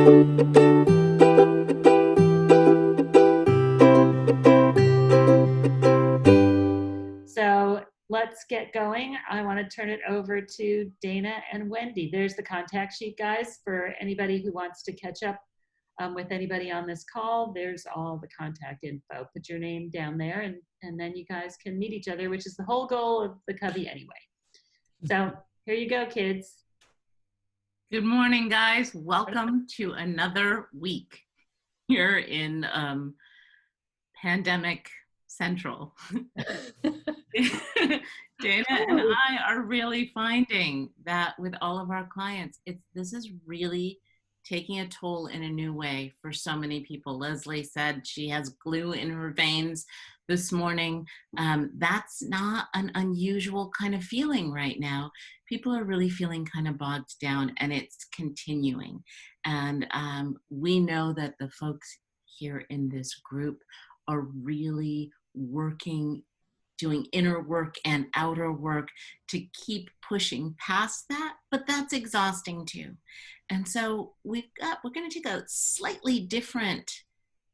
So let's get going. I want to turn it over to Dana and Wendy. There's the contact sheet, guys, for anybody who wants to catch up with anybody on this call. There's all the contact info. Put your name down there, and then you guys can meet each other, which is the whole goal of the Covey anyway. So here you go, kids. Good morning, guys. Welcome to another week here in Pandemic Central. Dana and I are really finding that with all of our clients, this is really taking a toll in a new way for so many people. Lesley said she has glue in her veins this morning. That's not an unusual kind of feeling right now. People are really feeling kind of bogged down, and it's continuing. And we know that the folks here in this group are really working, doing inner work and outer work to keep pushing past that, but that's exhausting too. And so we're going to take a slightly different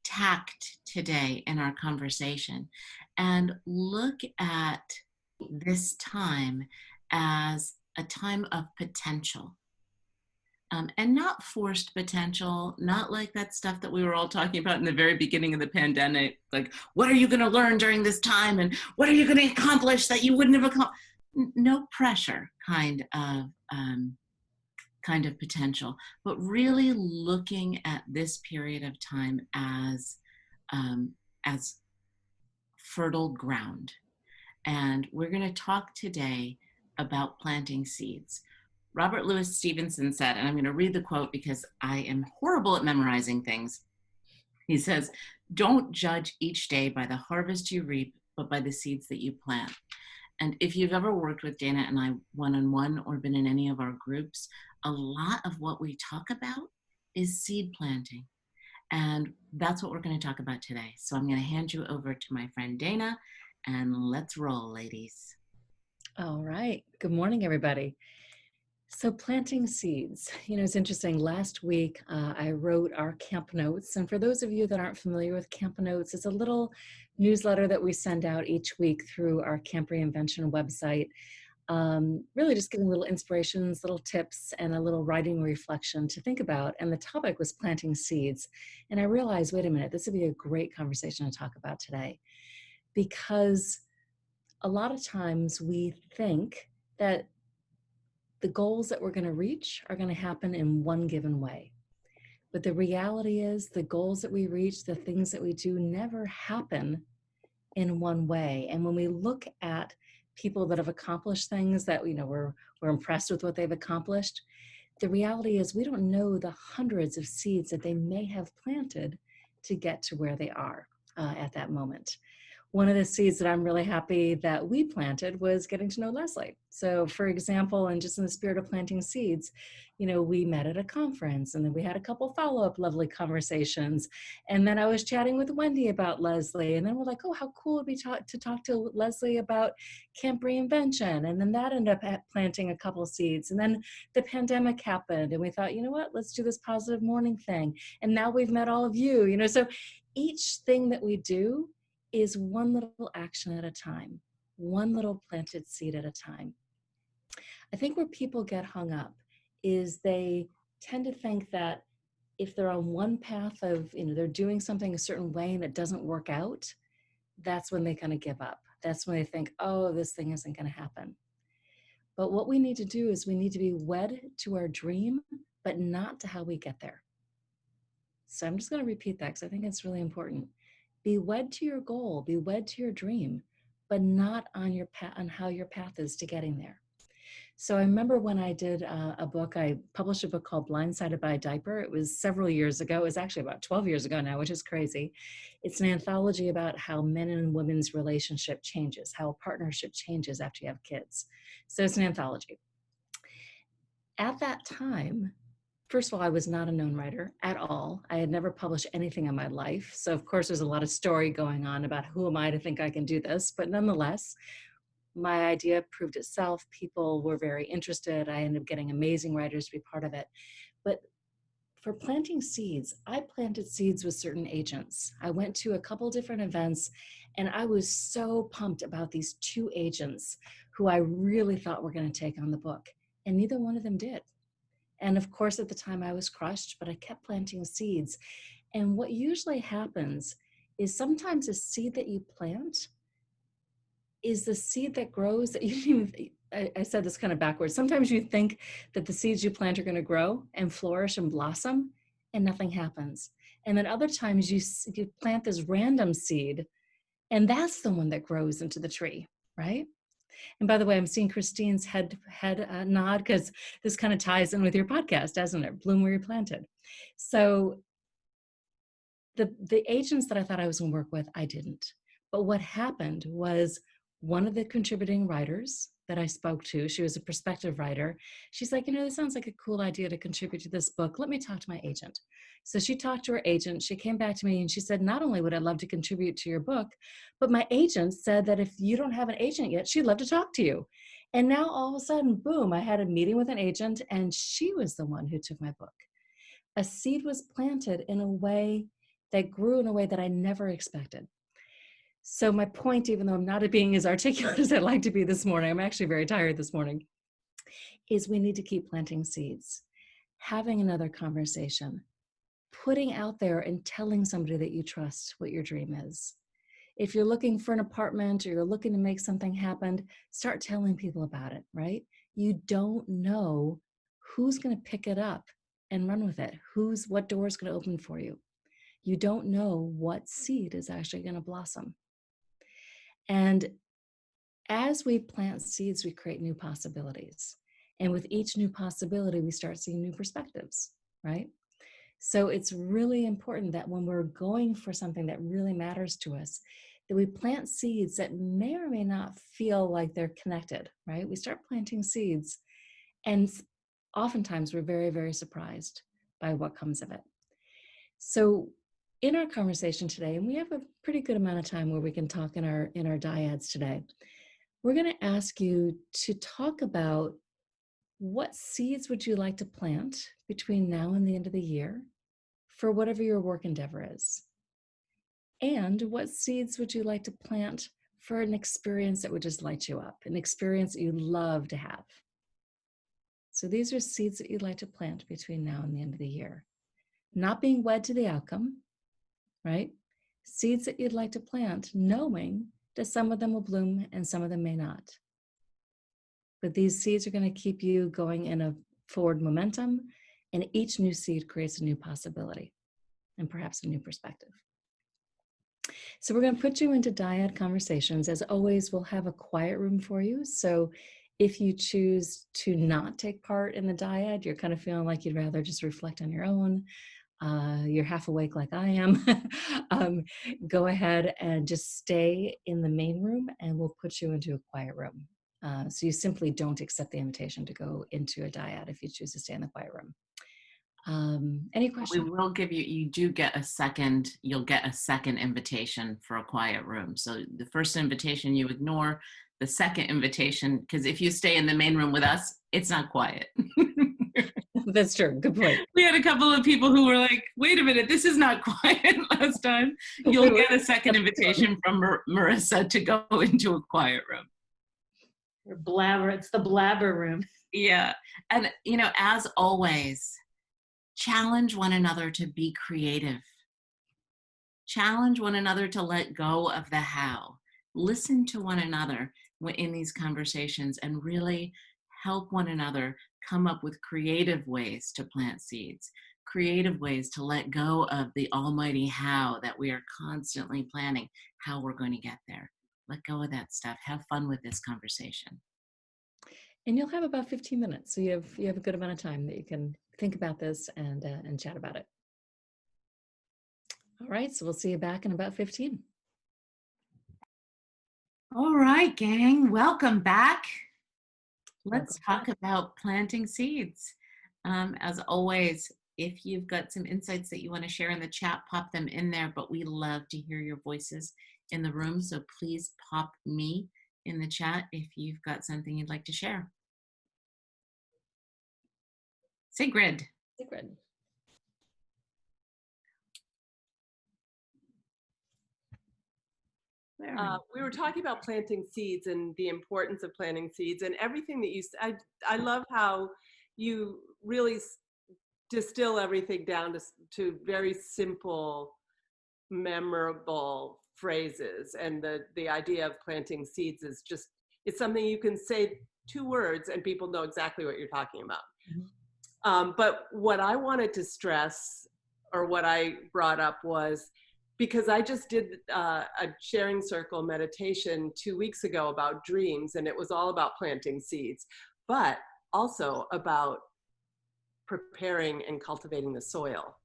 tact today in our conversation and look at this time as a time of potential. And not forced potential, not like that stuff that we were all talking about in the very beginning of the pandemic, like, what are you going to learn during this time? And what are you going to accomplish that you wouldn't have accomplished? No pressure kind of potential, but really looking at this period of time as fertile ground. And we're going to talk today about planting seeds. Robert Louis Stevenson said, and I'm going to read the quote because I am horrible at memorizing things. He says, "Don't judge each day by the harvest you reap, but by the seeds that you plant." And if you've ever worked with Dana and I one-on-one or been in any of our groups, a lot of what we talk about is seed planting. And that's what we're going to talk about today. So I'm going to hand you over to my friend Dana, and let's roll, ladies. All right. Good morning, everybody. So planting seeds, it's interesting. Last week, I wrote our camp notes. And for those of you that aren't familiar with camp notes, it's a little newsletter that we send out each week through our Camp Reinvention website. Really just giving little inspirations, little tips, and a little writing reflection to think about. And the topic was planting seeds. And I realized, wait a minute, this would be a great conversation to talk about today. Because a lot of times we think that the goals that we're going to reach are going to happen in one given way. But the reality is the goals that we reach, the things that we do never happen in one way. And when we look at people that have accomplished things that, we're impressed with what they've accomplished, the reality is we don't know the hundreds of seeds that they may have planted to get to where they are at that moment. One of the seeds that I'm really happy that we planted was getting to know Lesley. So for example, and just in the spirit of planting seeds, we met at a conference and then we had a couple follow-up lovely conversations. And then I was chatting with Wendy about Lesley. And then we're like, oh, how cool would it be to talk to Lesley about Camp Reinvention. And then that ended up planting a couple seeds. And then the pandemic happened and we thought, you know what, let's do this positive morning thing. And now we've met all of you, so each thing that we do is one little action at a time, one little planted seed at a time. I think where people get hung up is they tend to think that if they're on one path of, they're doing something a certain way and it doesn't work out, that's when they kind of give up. That's when they think, oh, this thing isn't going to happen. But what we need to do is we need to be wed to our dream, but not to how we get there. So I'm just going to repeat that because I think it's really important. Be wed to your goal, be wed to your dream, but not on your on how your path is to getting there. So I remember when I did a book, I published a book called Blindsided by a Diaper. It was several years ago. It was actually about 12 years ago now, which is crazy. It's an anthology about how men and women's relationship changes, how a partnership changes after you have kids. So it's an anthology. At that time, first of all, I was not a known writer at all. I had never published anything in my life. So of course, there's a lot of story going on about who am I to think I can do this. But nonetheless, my idea proved itself. People were very interested. I ended up getting amazing writers to be part of it. But for planting seeds, I planted seeds with certain agents. I went to a couple different events and I was so pumped about these 2 agents who I really thought were going to take on the book, and neither one of them did. And of course, at the time I was crushed, but I kept planting seeds. And what usually happens is sometimes a seed that you plant is the seed that grows that you didn't even, I said this kind of backwards. Sometimes you think that the seeds you plant are going to grow and flourish and blossom, and nothing happens. And then other times you plant this random seed, and that's the one that grows into the tree, right? And by the way, I'm seeing Christine's head nod, because this kind of ties in with your podcast, doesn't it? Bloom where you're planted. So the agents that I thought I was going to work with, I didn't. But what happened was, one of the contributing writers that I spoke to, she was a prospective writer. She's like, this sounds like a cool idea to contribute to this book. Let me talk to my agent. So she talked to her agent. She came back to me and she said, not only would I love to contribute to your book, but my agent said that if you don't have an agent yet, she'd love to talk to you. And now all of a sudden, boom, I had a meeting with an agent, and she was the one who took my book. A seed was planted in a way that grew in a way that I never expected. So my point, even though I'm not being as articulate as I'd like to be this morning, I'm actually very tired this morning, is we need to keep planting seeds, having another conversation, putting out there and telling somebody that you trust what your dream is. If you're looking for an apartment or you're looking to make something happen, start telling people about it, right? You don't know who's going to pick it up and run with it. What door is going to open for you. You don't know what seed is actually going to blossom. And as we plant seeds, we create new possibilities. And with each new possibility, we start seeing new perspectives, right? So it's really important that when we're going for something that really matters to us, that we plant seeds that may or may not feel like they're connected, right? We start planting seeds, and oftentimes we're very, very surprised by what comes of it. So in our conversation today, and we have a pretty good amount of time where we can talk in our dyads today, we're going to ask you to talk about what seeds would you like to plant between now and the end of the year for whatever your work endeavor is. And what seeds would you like to plant for an experience that would just light you up, an experience that you'd love to have. So these are seeds that you'd like to plant between now and the end of the year. Not being wed to the outcome, right? Seeds that you'd like to plant, knowing that some of them will bloom and some of them may not. But these seeds are going to keep you going in a forward momentum, and each new seed creates a new possibility and perhaps a new perspective. So we're going to put you into dyad conversations. As always, we'll have a quiet room for you. So if you choose to not take part in the dyad, you're kind of feeling like you'd rather just reflect on your own, you're half awake like I am, go ahead and just stay in the main room, and we'll put you into a quiet room. So you simply don't accept the invitation to go into a dyad if you choose to stay in the quiet room. Any questions? We will give you'll get a second invitation for a quiet room. So the first invitation you ignore, the second invitation, because if you stay in the main room with us, it's not quiet. That's true. Good point. We had a couple of people who were like, wait a minute, this is not quiet last time. You'll get a second invitation from Marissa to go into a quiet room. Or blabber, it's the blabber room. Yeah. And, as always, challenge one another to be creative. Challenge one another to let go of the how. Listen to one another in these conversations and really help one another come up with creative ways to plant seeds, creative ways to let go of the almighty how that we are constantly planning, how we're going to get there. Let go of that stuff. Have fun with this conversation. And you'll have about 15 minutes. So you have a good amount of time that you can think about this and chat about it. All right, so we'll see you back in about 15. All right, gang, welcome back. Let's talk about planting seeds. As always, if you've got some insights that you want to share in the chat, pop them in there, but we love to hear your voices in the room. So please pop me in the chat if you've got something you'd like to share. Sigrid. we were talking about planting seeds and the importance of planting seeds, and everything that you said. I love how you really distill everything down to very simple, memorable phrases. And the idea of planting seeds is just, it's something you can say 2 words and people know exactly what you're talking about. But what I wanted to stress, or what I brought up, was because I just did a sharing circle meditation 2 weeks ago about dreams, and it was all about planting seeds, but also about preparing and cultivating the soil.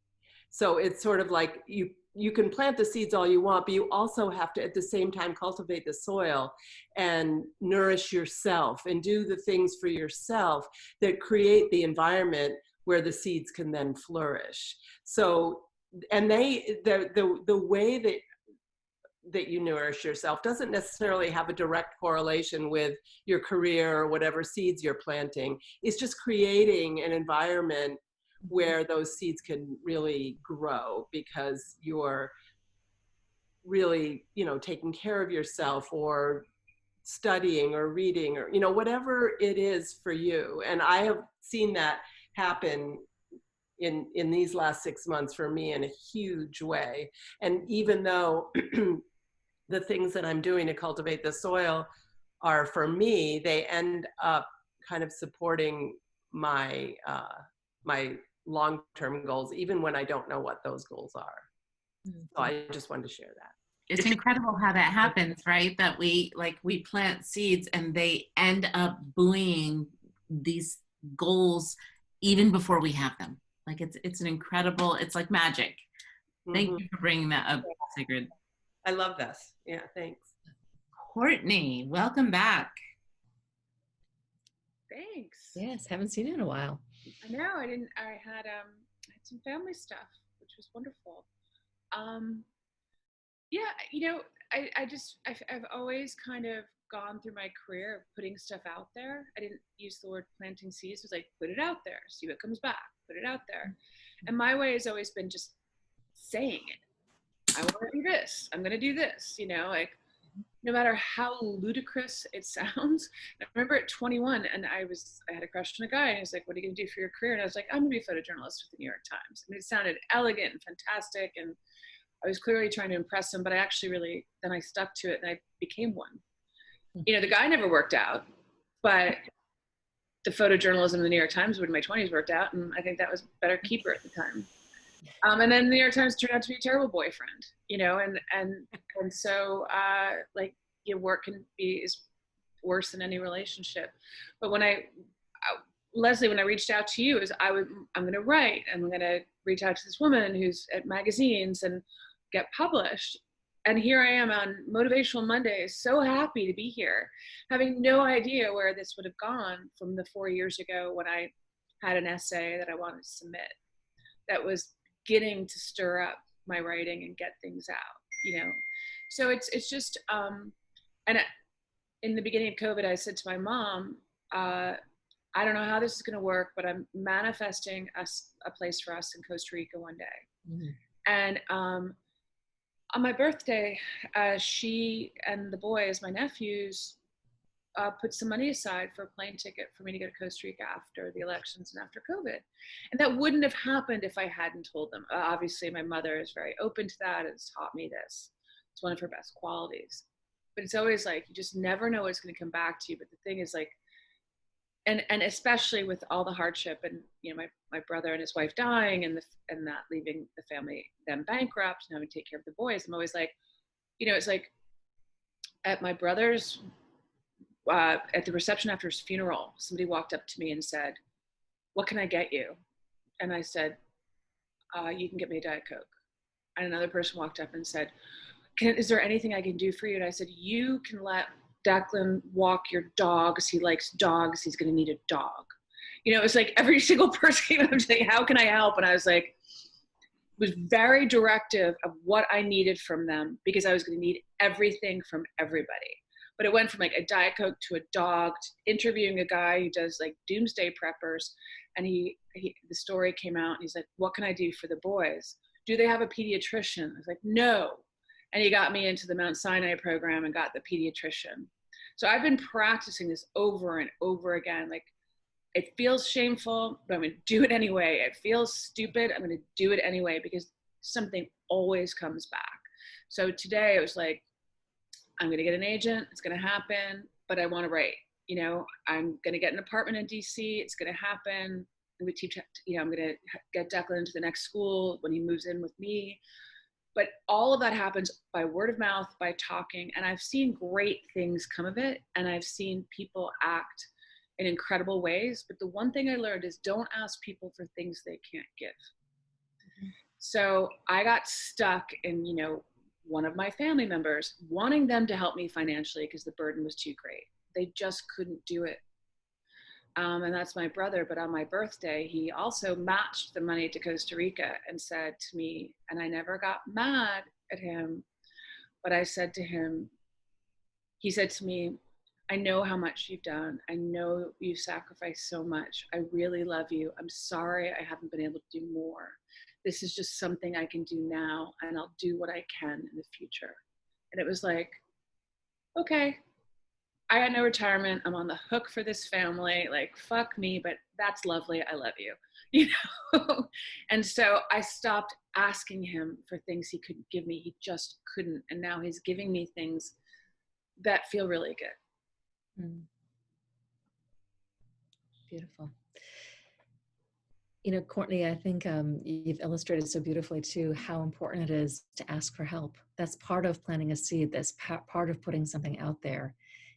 So it's sort of like you can plant the seeds all you want, but you also have to at the same time cultivate the soil and nourish yourself and do the things for yourself that create the environment where the seeds can then flourish. So, and the way that you nourish yourself doesn't necessarily have a direct correlation with your career or whatever seeds you're planting. It's just creating an environment where those seeds can really grow because you're really, taking care of yourself, or studying or reading, or, whatever it is for you. And I have seen that happen in these last 6 months for me in a huge way. And even though the things that I'm doing to cultivate the soil are for me, they end up kind of supporting my my long-term goals, even when I don't know what those goals are. So I just wanted to share that. It's incredible how that happens, right? That we plant seeds and they end up buoying these goals even before we have them. Like it's an incredible, it's like magic. Thank you for bringing that up, Sigrid. I love this. Yeah, thanks. Courtney, welcome back. Thanks. Yes, haven't seen you in a while. I know. I had some family stuff, which was wonderful. Yeah, I've always kind of gone through my career of putting stuff out there. I didn't use the word planting seeds. It was like, put it out there, see what comes back, put it out there. And my way has always been just saying it. I want to do this. I'm going to do this, like, no matter how ludicrous it sounds. I remember at 21, and I had a crush on a guy, and he was like, what are you going to do for your career? And I was like, I'm going to be a photojournalist with the New York Times. I mean, it sounded elegant and fantastic, and I was clearly trying to impress him, but I actually then I stuck to it, and I became one. The guy never worked out, but the photojournalism in the New York Times in my 20s worked out, and I think that was better keeper at the time. And then the New York Times turned out to be a terrible boyfriend, and so work is worse than any relationship. But when Lesley, when I reached out to you, I'm going to write, and I'm going to reach out to this woman who's at magazines and get published. And here I am on Motivational Mondays, so happy to be here, having no idea where this would have gone from the 4 years ago when I had an essay that I wanted to submit that was getting to stir up my writing and get things out, So it's just, in the beginning of COVID, I said to my mom, I don't know how this is going to work, but I'm manifesting a place for us in Costa Rica one day. Mm-hmm. And on my birthday, she and the boys, my nephews, put some money aside for a plane ticket for me to go to Costa Rica after the elections and after COVID. And that wouldn't have happened if I hadn't told them. Obviously, my mother is very open to that and has taught me this. It's one of her best qualities. But it's always like, you just never know what's going to come back to you. But the thing is, like, and especially with all the hardship and, my brother and his wife dying and that leaving the family, them bankrupt and having to take care of the boys, I'm always like, it's like at my brother's, at the reception after his funeral, somebody walked up to me and said, what can I get you? And I said, you can get me a Diet Coke. And another person walked up and said, is there anything I can do for you? And I said, you can let Declan walk your dog because he likes dogs. He's going to need a dog. It's like every single person came up and said, how can I help? And I was like, was very directive of what I needed from them because I was going to need everything from everybody. But it went from like a Diet Coke to a dog, to interviewing a guy who does like doomsday preppers. And the story came out and he's like, what can I do for the boys? Do they have a pediatrician? I was like, no. And he got me into the Mount Sinai program and got the pediatrician. So I've been practicing this over and over again. Like, it feels shameful, but I'm going to do it anyway. It feels stupid. I'm going to do it anyway, because something always comes back. So today it was like, I'm going to get an agent. It's going to happen, but I want to write. You know, I'm going to get an apartment in DC. It's going to happen. I'm going to teach, you know, I'm going to get Declan into the next school when he moves in with me. But all of that happens by word of mouth, by talking. And I've seen great things come of it. And I've seen people act in incredible ways. But the one thing I learned is don't ask people for things they can't give. Mm-hmm. So I got stuck in, you know, one of my family members wanting them to help me financially because the burden was too great. They just couldn't do it. And that's my brother. But on my birthday, he also matched the money to Costa Rica and said to me, and I never got mad at him, but I said to him, he said to me, I know how much you've done. I know you've sacrificed so much. I really love you. I'm sorry I haven't been able to do more. This is just something I can do now, and I'll do what I can in the future. And it was like, okay, I got no retirement. I'm on the hook for this family. Like, fuck me, but that's lovely. I love you. You know? And so I stopped asking him for things he couldn't give me. He just couldn't. And now he's giving me things that feel really good. Mm. Beautiful. You know, Courtney, I think you've illustrated so beautifully too how important it is to ask for help. That's part of planting a seed. That's part of putting something out there.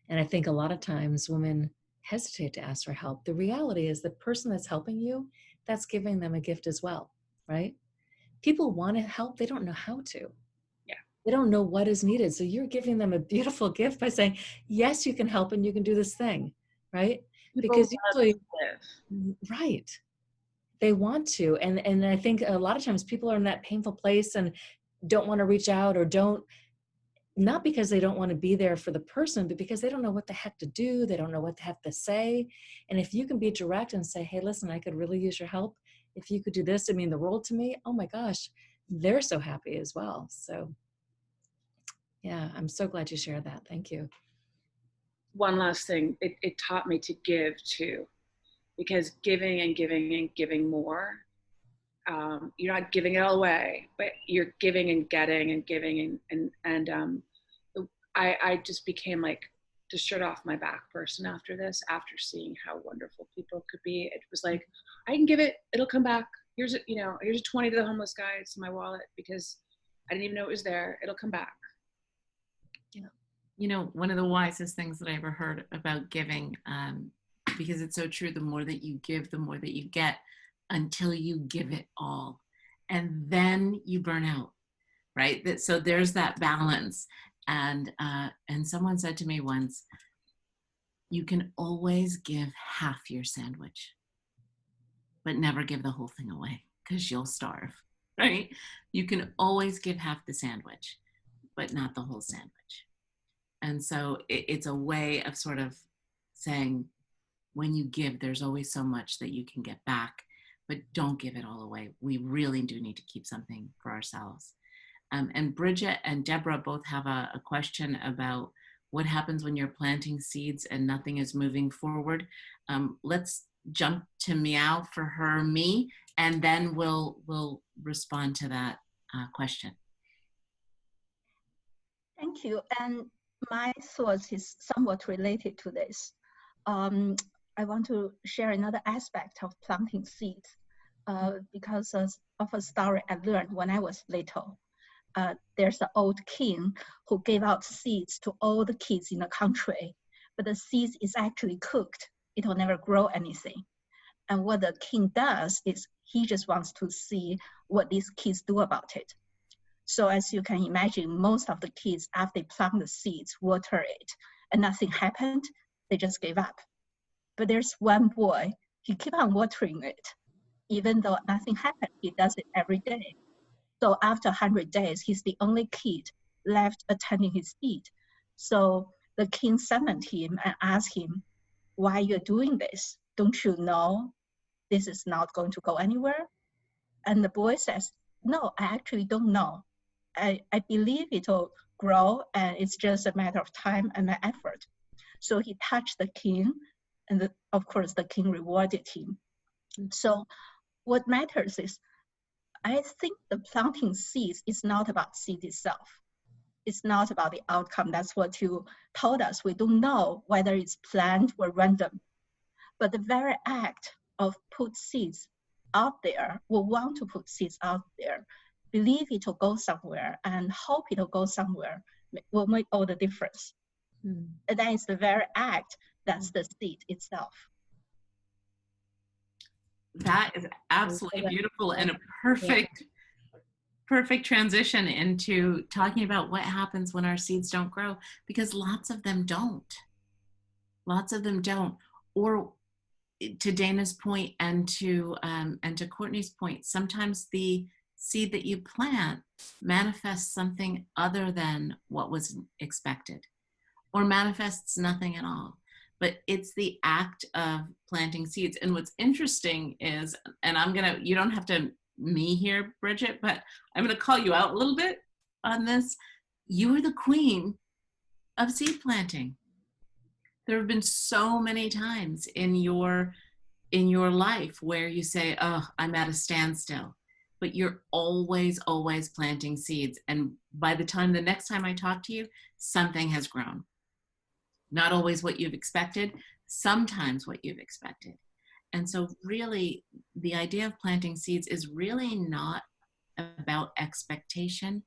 And I think a lot of times women hesitate to ask for help. The reality is the person that's helping you, that's giving them a gift as well, right? People want to help. They don't know how to. Yeah. They don't know what is needed. So you're giving them a beautiful gift by saying, yes, you can help and you can do this thing, right? Because usually, right. They want to. And I think a lot of times people are in that painful place and don't want to reach out or don't, not because they don't want to be there for the person, but because they don't know what the heck to do. They don't know what the heck to say. And if you can be direct and say, hey, listen, I could really use your help. If you could do this, it mean the world to me. Oh my gosh, they're so happy as well. So yeah, I'm so glad you shared that. Thank you. One last thing, it taught me to give too, because giving and giving and giving more, you're not giving it all away, but you're giving and getting and giving and I just became like the shirt off my back person after this, after seeing how wonderful people could be. It was like, I can give it, it'll come back. Here's a 20 to the homeless guy. It's in my wallet because I didn't even know it was there. It'll come back. Yeah. You know, one of the wisest things that I ever heard about giving, because it's so true, the more that you give, the more that you get, until you give it all. And then you burn out, right? So there's that balance. And someone said to me once, you can always give half your sandwich, but never give the whole thing away because you'll starve, right? You can always give half the sandwich, but not the whole sandwich. And so it's a way of sort of saying, when you give, there's always so much that you can get back, but don't give it all away. We really do need to keep something for ourselves. And Bridget and Deborah both have a question about what happens when you're planting seeds and nothing is moving forward. Let's jump to Meow for her, me, and then we'll respond to that question. Thank you. And my thoughts is somewhat related to this. I want to share another aspect of planting seeds because of a story I learned when I was little. There's an old king who gave out seeds to all the kids in the country, but the seeds is actually cooked. It will never grow anything. And what the king does is he just wants to see what these kids do about it. So as you can imagine, most of the kids, after they plant the seeds, water it, and nothing happened, they just gave up. But there's one boy, he keep on watering it. Even though nothing happened, he does it every day. So after 100 days, he's the only kid left attending his seed. So the king summoned him and asked him, why you're doing this? Don't you know this is not going to go anywhere? And the boy says, no, I actually don't know. I believe it'll grow, and it's just a matter of time and effort. So he touched the king, and of course the king rewarded him. So what matters is, I think the planting seeds is not about seed itself. It's not about the outcome. That's what you told us. We don't know whether it's planned or random. But the very act of put seeds out there, will want to put seeds out there, believe it'll go somewhere and hope it'll go somewhere, will make all the difference. And then it's the very act that's the seed itself. That is absolutely beautiful and a perfect transition into talking about what happens when our seeds don't grow, because lots of them don't. Lots of them don't. Or to Dana's point and to Courtney's point, sometimes the seed that you plant manifests something other than what was expected, or manifests nothing at all. But it's the act of planting seeds. And what's interesting is, and you don't have to me here, Bridget, but I'm gonna call you out a little bit on this. You are the queen of seed planting. There have been so many times in your life where you say, oh, I'm at a standstill, but you're always planting seeds. And by the time the next time I talk to you, something has grown. Not always what you've expected, sometimes what you've expected. And so really the idea of planting seeds is really not about expectation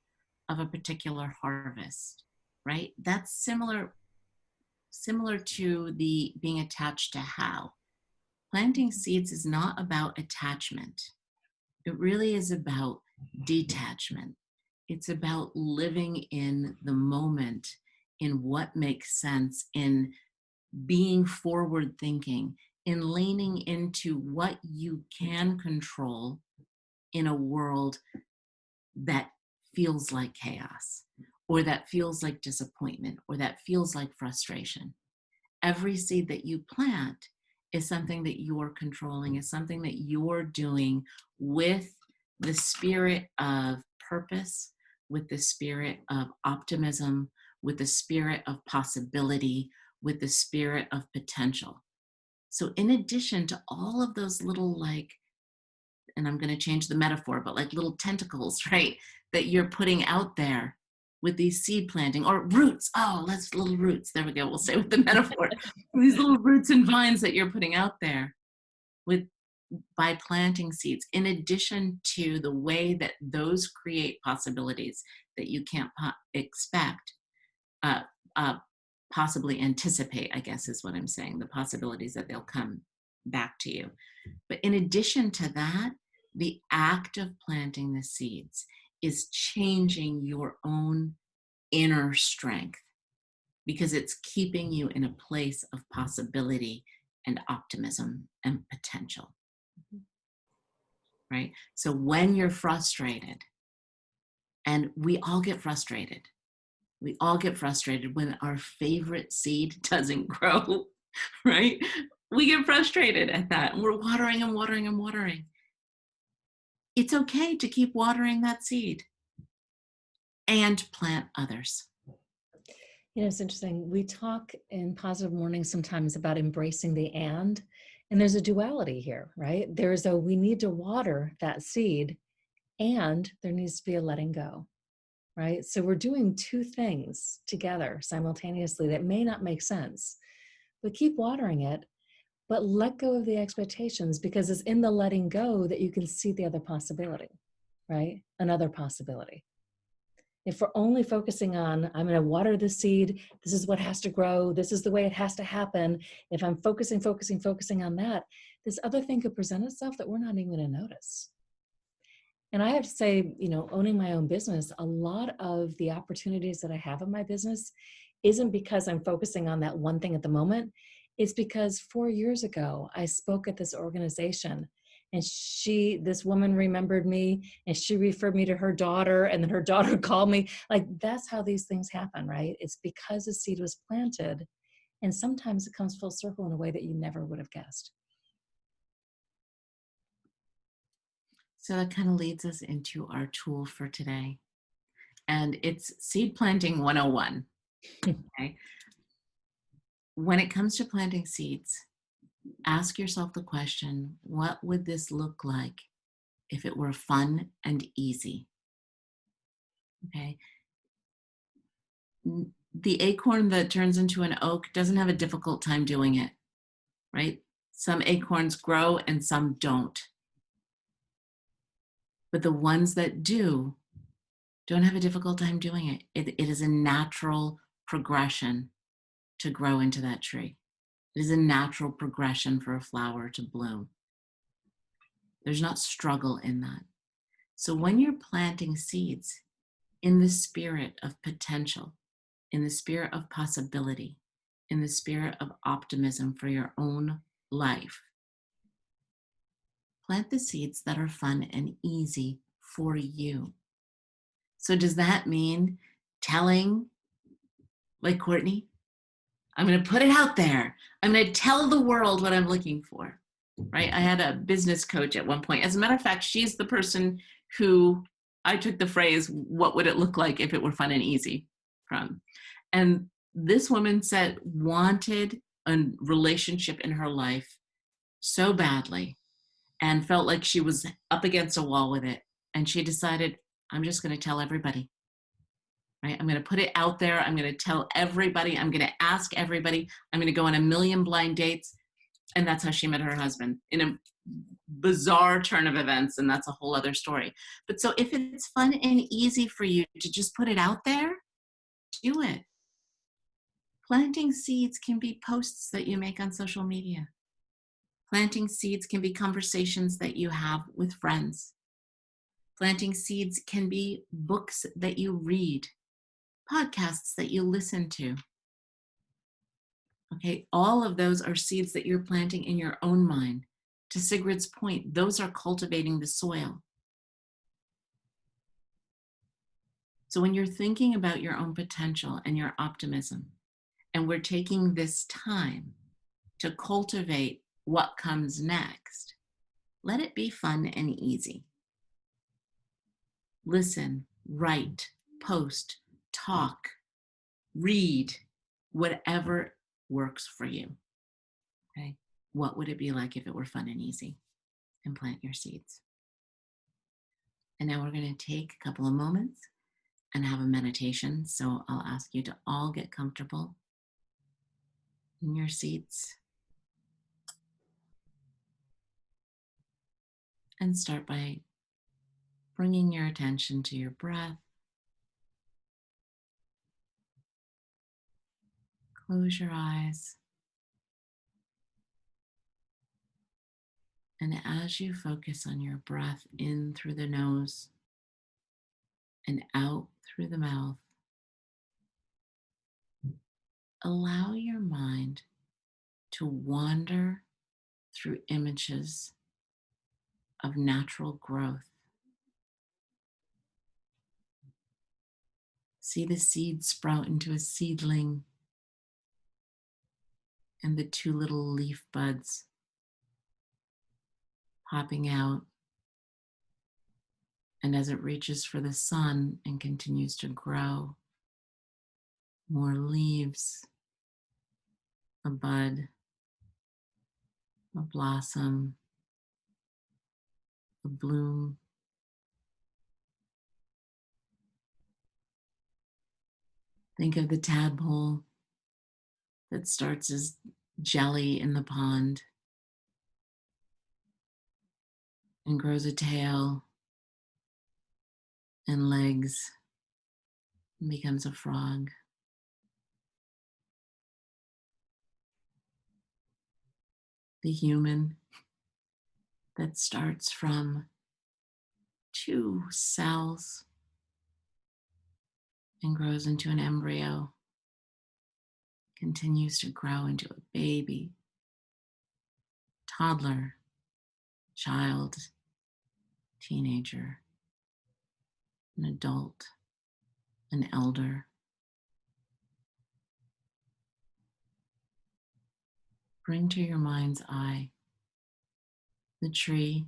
of a particular harvest, right? That's similar to the being attached to how. Planting seeds is not about attachment. It really is about detachment. It's about living in the moment, in what makes sense, in being forward thinking, in leaning into what you can control in a world that feels like chaos, or that feels like disappointment, or that feels like frustration. Every seed that you plant is something that you're controlling, is something that you're doing with the spirit of purpose, with the spirit of optimism, with the spirit of possibility, with the spirit of potential. So in addition to all of those little, like, and I'm going to change the metaphor, but like little tentacles, right, that you're putting out there with these seed planting, or roots. Oh, let's little roots. There we go. We'll say with the metaphor. These little roots and vines that you're putting out there by planting seeds, in addition to the way that those create possibilities that you can't expect, possibly anticipate, I guess is what I'm saying, the possibilities that they'll come back to you. But in addition to that, the act of planting the seeds is changing your own inner strength, because it's keeping you in a place of possibility and optimism and potential. Right? So when you're frustrated, and we all get frustrated, when our favorite seed doesn't grow, right? We get frustrated at that, and we're watering and watering and watering. It's okay to keep watering that seed and plant others. You know, it's interesting. We talk in Positive Morning sometimes about embracing the and there's a duality here, right? We need to water that seed, and there needs to be a letting go, right? So we're doing two things together simultaneously that may not make sense, but keep watering it, but let go of the expectations, because it's in the letting go that you can see the other possibility, right? Another possibility. If we're only focusing on, I'm going to water the seed, this is what has to grow, this is the way it has to happen. If I'm focusing on that, this other thing could present itself that we're not even going to notice. And I have to say, you know, owning my own business, a lot of the opportunities that I have in my business isn't because I'm focusing on that one thing at the moment. It's because 4 years ago, I spoke at this organization, and this woman remembered me, and she referred me to her daughter, and then her daughter called me. Like, that's how these things happen, right? It's because a seed was planted, and sometimes it comes full circle in a way that you never would have guessed. So that kind of leads us into our tool for today. and it's seed planting 101. Okay. When it comes to planting seeds, ask yourself the question, what would this look like if it were fun and easy? Okay. The acorn that turns into an oak doesn't have a difficult time doing it, right? Some acorns grow and some don't. But the ones that do don't have a difficult time doing it. It is a natural progression to grow into that tree. It is a natural progression for a flower to bloom. There's not struggle in that. So when you're planting seeds in the spirit of potential, in the spirit of possibility, in the spirit of optimism for your own life, plant the seeds that are fun and easy for you. So does that mean telling, like Courtney, I'm going to put it out there. I'm going to tell the world what I'm looking for, right? I had a business coach at one point. As a matter of fact, she's the person who I took the phrase, what would it look like if it were fun and easy from? And this woman said, wanted a relationship in her life so badly and felt like she was up against a wall with it. And she decided, I'm just going to tell everybody. Right? I'm going to put it out there. I'm going to tell everybody. I'm going to ask everybody. I'm going to go on 1 million blind dates. And that's how she met her husband, in a bizarre turn of events. And that's a whole other story. But so if it's fun and easy for you to just put it out there, do it. Planting seeds can be posts that you make on social media. Planting seeds can be conversations that you have with friends. Planting seeds can be books that you read, podcasts that you listen to. Okay, all of those are seeds that you're planting in your own mind. To Sigrid's point, those are cultivating the soil. So when you're thinking about your own potential and your optimism, and we're taking this time to cultivate what comes next, let it be fun and easy. Listen, write, post, talk, read, whatever works for you. Okay? What would it be like if it were fun and easy? And plant your seeds. And now we're going to take a couple of moments and have a meditation. So I'll ask you to all get comfortable in your seats. And start by bringing your attention to your breath. Close your eyes. And as you focus on your breath in through the nose and out through the mouth, allow your mind to wander through images of natural growth. See the seed sprout into a seedling and the 2 little leaf buds popping out. And as it reaches for the sun and continues to grow, more leaves, a bud, a blossom, a bloom. Think of the tadpole that starts as jelly in the pond and grows a tail and legs and becomes a frog. The human that starts from 2 cells and grows into an embryo, continues to grow into a baby, toddler, child, teenager, an adult, an elder. Bring to your mind's eye the tree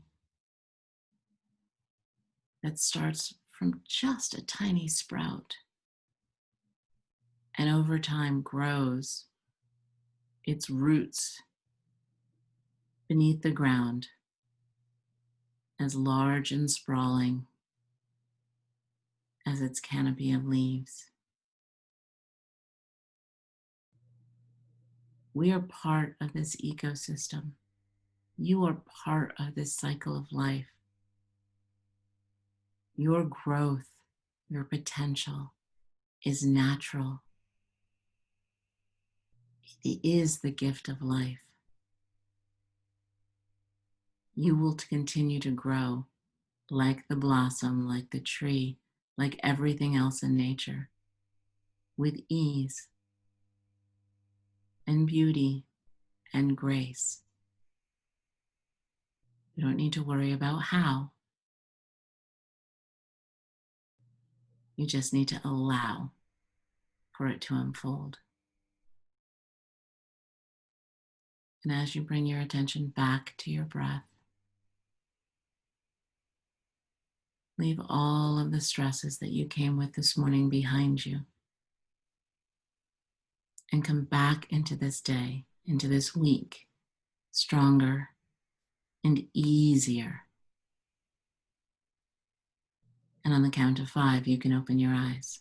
that starts from just a tiny sprout, and over time grows its roots beneath the ground as large and sprawling as its canopy of leaves. We are part of this ecosystem. You are part of this cycle of life. Your growth, your potential is natural. It is the gift of life. You will continue to grow like the blossom, like the tree, like everything else in nature, with ease and beauty and grace. You don't need to worry about how. You just need to allow for it to unfold. And as you bring your attention back to your breath, leave all of the stresses that you came with this morning behind you and come back into this day, into this week, stronger and easier. And on the count of 5, you can open your eyes.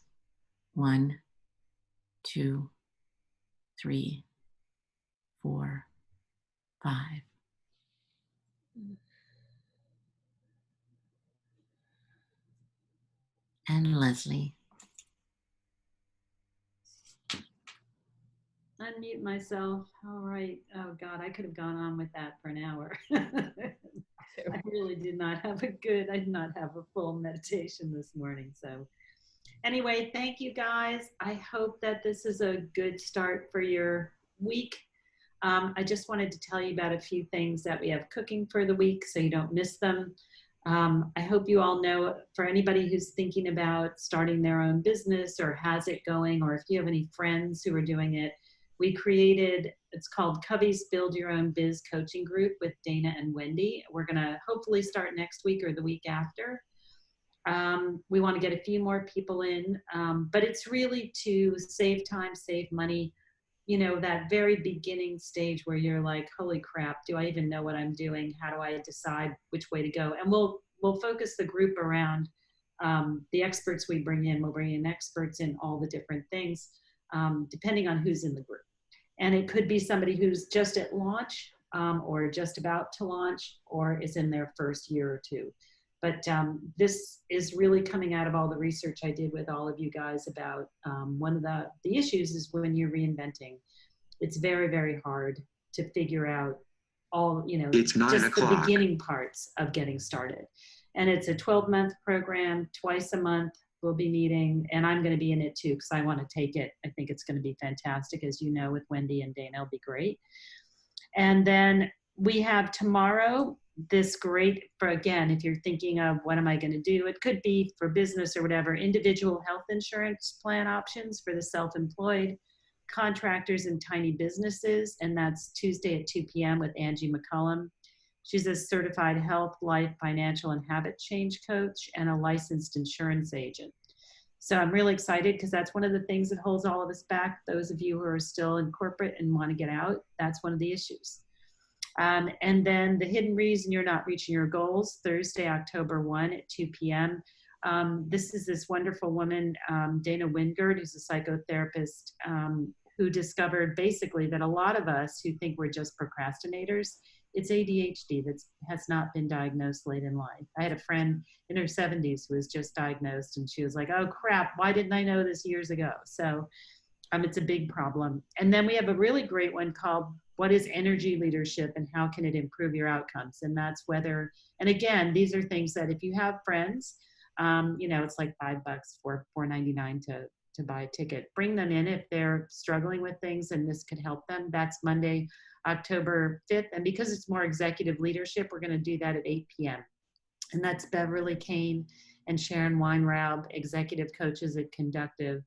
1, 2, 3, 4, 5. And Lesley. Unmute myself. All right. Oh God, I could have gone on with that for an hour. I really did not have a full meditation this morning. So anyway, thank you guys. I hope that this is a good start for your week. I just wanted to tell you about a few things that we have cooking for the week so you don't miss them. I hope you all know, for anybody who's thinking about starting their own business or has it going, or if you have any friends who are doing it, we created, it's called Covey's Build Your Own Biz Coaching Group with Dana and Wendy. We're gonna hopefully start next week or the week after. We wanna get a few more people in, but it's really to save time, save money, you know, that very beginning stage where you're like, holy crap, do I even know what I'm doing? How do I decide which way to go? And we'll focus the group around the experts we bring in. We'll bring in experts in all the different things, depending on who's in the group. And it could be somebody who's just at launch or just about to launch or is in their first year or two. But this is really coming out of all the research I did with all of you guys about one of the issues is when you're reinventing. It's very, very hard to figure out all, you know, just the beginning parts of getting started. And it's a 12-month program, twice a month we'll be meeting, and I'm going to be in it too because I want to take it. I think it's going to be fantastic. As you know, with Wendy and Dana, it'll be great. And then we have tomorrow this great, for again, if you're thinking of what am I going to do, it could be for business or whatever, individual health insurance plan options for the self-employed, contractors and tiny businesses. And that's Tuesday at 2 p.m. with Angie McCullum. She's a certified health, life, financial, and habit change coach and a licensed insurance agent. So I'm really excited because that's one of the things that holds all of us back. Those of you who are still in corporate and want to get out, that's one of the issues. And then the hidden reason you're not reaching your goals, Thursday, October 1 at 2 p.m. This is this wonderful woman, Dana Wingard, who's a psychotherapist, who discovered basically that a lot of us who think we're just procrastinators, it's ADHD that has not been diagnosed late in life. I had a friend in her 70s who was just diagnosed, and she was like, oh crap, why didn't I know this years ago? So it's a big problem. And then we have a really great one called What is Energy Leadership and How Can It Improve Your Outcomes? And that's whether, and again, these are things that if you have friends, you know, it's like $5 for $4.99 to buy a ticket. Bring them in if they're struggling with things and this could help them. That's Monday, October 5th. And because it's more executive leadership, we're going to do that at 8 p.m. And that's Beverly Kane and Sharon Weinraub, executive coaches at Conductive.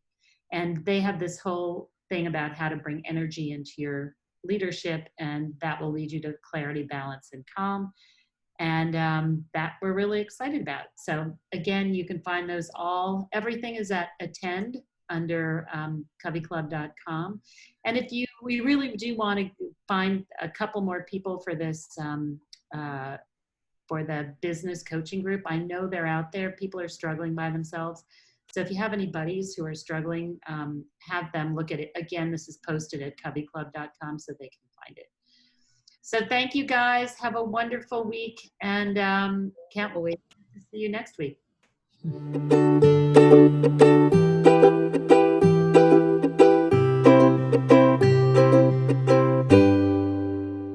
And they have this whole thing about how to bring energy into your leadership, and that will lead you to clarity, balance, and calm. and that we're really excited about. So again, you can find those all, everything is at Attend under CoveyClub.com. And if we really do want to find a couple more people for this, for the business coaching group, I know they're out there. People are struggling by themselves. So if you have any buddies who are struggling, have them look at it. Again, this is posted at CoveyClub.com so they can find it. So thank you guys. Have a wonderful week, and can't wait to see you next week.